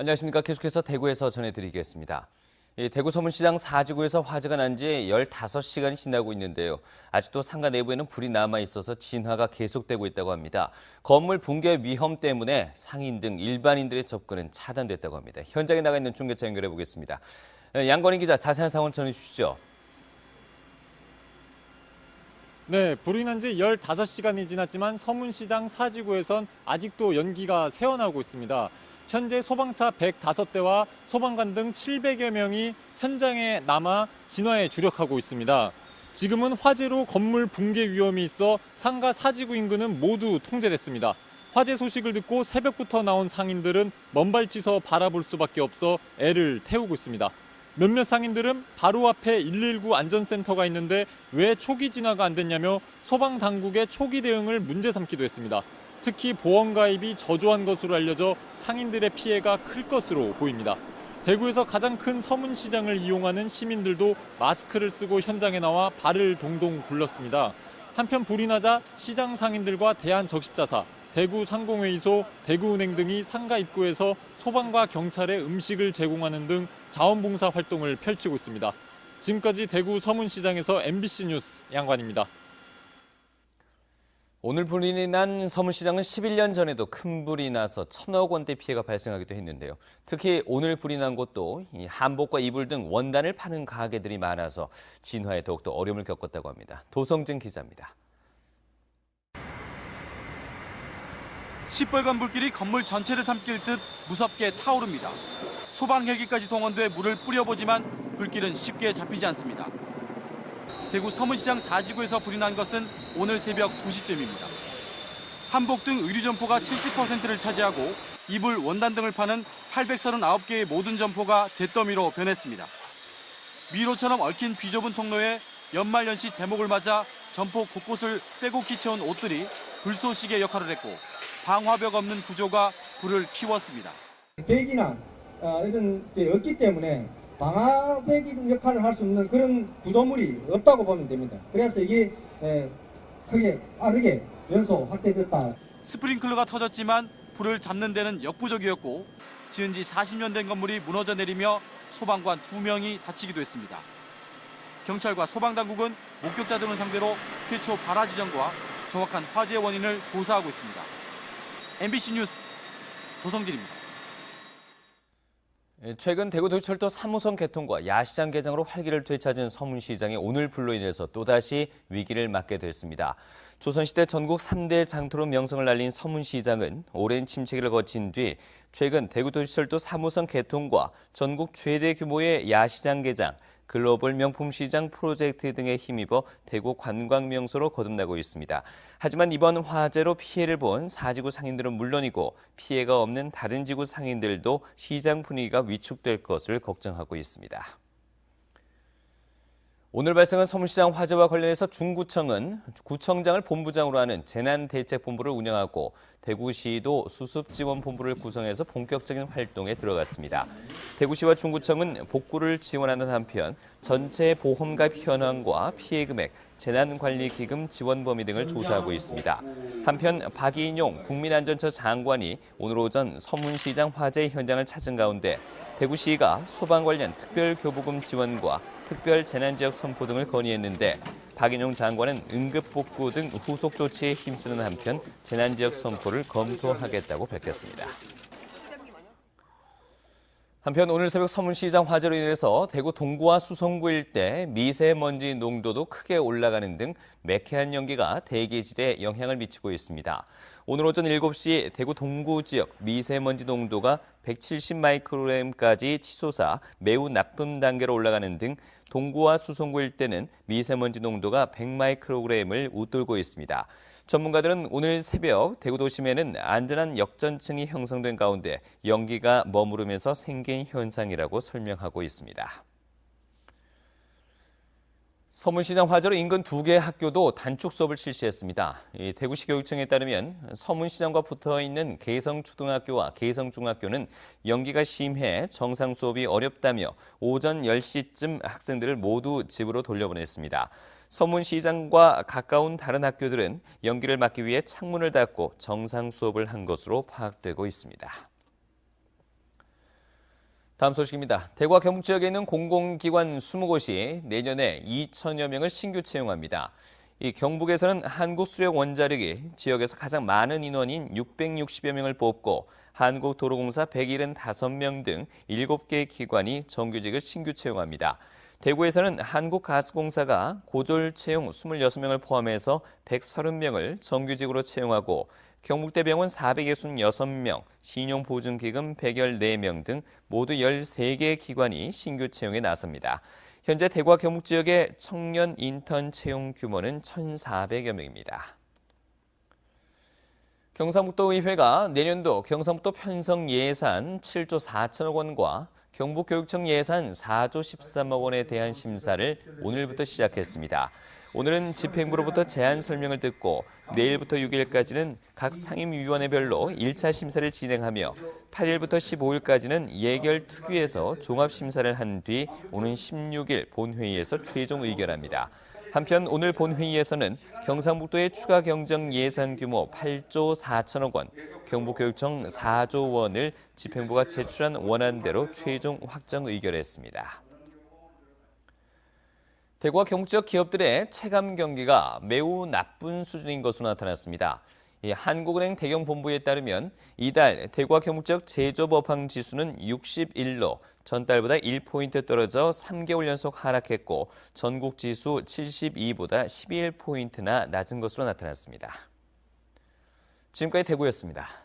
안녕하십니까. 계속해서 대구에서 전해드리겠습니다. 대구 서문시장 4지구에서 화재가 난 지 15시간이 지나고 있는데요. 아직도 상가 내부에는 불이 남아있어서 진화가 계속되고 있다고 합니다. 건물 붕괴 위험 때문에 상인 등 일반인들의 접근은 차단됐다고 합니다. 현장에 나가 있는 중계차 연결해 보겠습니다. 양건희 기자, 자세한 상황 전해주시죠. 네, 불이 난 지 15시간이 지났지만 서문시장 4지구에선 아직도 연기가 새어나오고 있습니다. 현재 소방차 105대와 소방관 등 700여 명이 현장에 남아 진화에 주력하고 있습니다. 지금은 화재로 건물 붕괴 위험이 있어 상가 4지구 인근은 모두 통제됐습니다. 화재 소식을 듣고 새벽부터 나온 상인들은 먼발치서 바라볼 수밖에 없어 애를 태우고 있습니다. 몇몇 상인들은 바로 앞에 119 안전센터가 있는데 왜 초기 진화가 안 됐냐며 소방당국의 초기 대응을 문제 삼기도 했습니다. 특히 보험가입이 저조한 것으로 알려져 상인들의 피해가 클 것으로 보입니다. 대구에서 가장 큰 서문시장을 이용하는 시민들도 마스크를 쓰고 현장에 나와 발을 동동 굴렀습니다. 한편 불이 나자 시장 상인들과 대한적십자사, 대구상공회의소, 대구은행 등이 상가 입구에서 소방과 경찰에 음식을 제공하는 등 자원봉사 활동을 펼치고 있습니다. 지금까지 대구 서문시장에서 MBC 뉴스 양관입니다. 오늘 불이 난 서문시장은 11년 전에도 큰 불이 나서 1,000억 원대 피해가 발생하기도 했는데요. 특히 오늘 불이 난 곳도 한복과 이불 등 원단을 파는 가게들이 많아서 진화에 더욱더 어려움을 겪었다고 합니다. 도성진 기자입니다. 시뻘건 불길이 건물 전체를 삼킬 듯 무섭게 타오릅니다. 소방 헬기까지 동원돼 물을 뿌려보지만 불길은 쉽게 잡히지 않습니다. 대구 서문시장 4지구에서 불이 난 것은 오늘 새벽 2시쯤입니다. 한복 등 의류 점포가 70%를 차지하고 이불, 원단 등을 파는 839개의 모든 점포가 잿더미로 변했습니다. 미로처럼 얽힌 비좁은 통로에 연말연시 대목을 맞아 점포 곳곳을 빼곡히 채운 옷들이 불쏘시개 역할을 했고 방화벽 없는 구조가 불을 키웠습니다. 벽이나 이런 게 없기 때문에 방화벽 역할을 할 수 없는 그런 구조물이 없다고 보면 됩니다. 그래서 이게 크게 빠르게 연소 확대됐다. 스프링클러가 터졌지만 불을 잡는 데는 역부족이었고 지은 지 40년 된 건물이 무너져 내리며 소방관 2명이 다치기도 했습니다. 경찰과 소방당국은 목격자들을 상대로 최초 발화 지점과 정확한 화재 원인을 조사하고 있습니다. MBC 뉴스 도성진입니다. 최근 대구도시철도 3호선 개통과 야시장 개장으로 활기를 되찾은 서문시장이 오늘 불로 인해서 또다시 위기를 맞게 됐습니다. 조선시대 전국 3대 장터로 명성을 날린 서문시장은 오랜 침체기를 거친 뒤 최근 대구도시철도 3호선 개통과 전국 최대 규모의 야시장 개장, 글로벌 명품시장 프로젝트 등에 힘입어 대구 관광명소로 거듭나고 있습니다. 하지만 이번 화재로 피해를 본 4지구 상인들은 물론이고 피해가 없는 다른 지구 상인들도 시장 분위기가 위축될 것을 걱정하고 있습니다. 오늘 발생한 서문시장 화재와 관련해서 중구청은 구청장을 본부장으로 하는 재난대책본부를 운영하고 대구시도 수습지원본부를 구성해서 본격적인 활동에 들어갔습니다. 대구시와 중구청은 복구를 지원하는 한편 전체 보험가입 현황과 피해 금액, 재난관리기금 지원 범위 등을 조사하고 있습니다. 한편 박인용 국민안전처 장관이 오늘 오전 서문시장 화재 현장을 찾은 가운데 대구시가 소방 관련 특별교부금 지원과 특별 재난지역 선포 등을 건의했는데 박인용 장관은 응급복구 등 후속 조치에 힘쓰는 한편 재난지역 선포를 검토하겠다고 밝혔습니다. 한편 오늘 새벽 서문시장 화재로 인해서 대구 동구와 수성구 일대 미세먼지 농도도 크게 올라가는 등 매캐한 연기가 대기질에 영향을 미치고 있습니다. 오늘 오전 7시 대구 동구 지역 미세먼지 농도가 170 마이크로그램까지 치솟아 매우 나쁨 단계로 올라가는 등 동구와 수성구 일대는 미세먼지 농도가 100 마이크로그램을 웃돌고 있습니다. 전문가들은 오늘 새벽 대구 도심에는 안전한 역전층이 형성된 가운데 연기가 머무르면서 생긴 현상이라고 설명하고 있습니다. 서문시장 화재로 인근 2개 학교도 단축 수업을 실시했습니다. 대구시 교육청에 따르면 서문시장과 붙어있는 개성초등학교와 개성중학교는 연기가 심해 정상 수업이 어렵다며 오전 10시쯤 학생들을 모두 집으로 돌려보냈습니다. 서문시장과 가까운 다른 학교들은 연기를 막기 위해 창문을 닫고 정상 수업을 한 것으로 파악되고 있습니다. 다음 소식입니다. 대구와 경북 지역에 있는 공공기관 20곳이 내년에 2천여 명을 신규 채용합니다. 이 경북에서는 한국수력원자력이 지역에서 가장 많은 인원인 660여 명을 뽑고 한국도로공사 175명 등 7개 기관이 정규직을 신규 채용합니다. 대구에서는 한국가스공사가 고졸 채용 26명을 포함해서 130명을 정규직으로 채용하고 경북대병원 466명, 신용보증기금 114명 등 모두 13개 기관이 신규 채용에 나섭니다. 현재 대구와 경북 지역의 청년 인턴 채용 규모는 1,400여 명입니다. 경상북도의회가 내년도 경상북도 편성 예산 7조 4천억 원과 경북교육청 예산 4조 13억 원에 대한 심사를 오늘부터 시작했습니다. 오늘은 집행부로부터 제안 설명을 듣고 내일부터 6일까지는 각 상임위원회별로 1차 심사를 진행하며 8일부터 15일까지는 예결특위에서 종합심사를 한 뒤 오는 16일 본회의에서 최종 의결합니다. 한편 오늘 본회의에서는 경상북도의 추가 경정 예산 규모 8조 4천억 원, 경북교육청 4조 원을 집행부가 제출한 원안대로 최종 확정 의결했습니다. 대구와 경북 지역 기업들의 체감 경기가 매우 나쁜 수준인 것으로 나타났습니다. 한국은행 대경본부에 따르면 이달 대구와 경북 지역 제조업황 지수는 61로 전달보다 1포인트 떨어져 3개월 연속 하락했고 전국 지수 72보다 11포인트나 낮은 것으로 나타났습니다. 지금까지 대구였습니다.